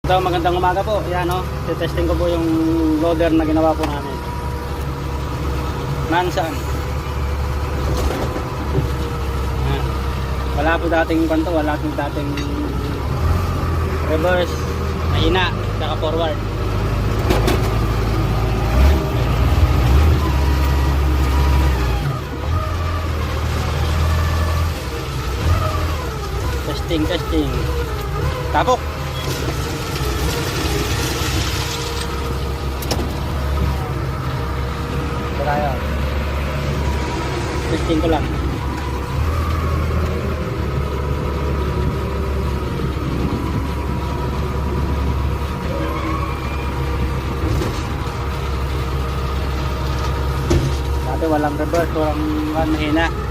So magandang umaga po. Yan o, testing ko po yung loader na ginawa po namin. Nansan. Yan. Wala po dating kanto, wala po dating reverse, mahina, saka forward. Testing. Tapok. Tayo. Testing ko lang. Dati walang reverse, walang mahina.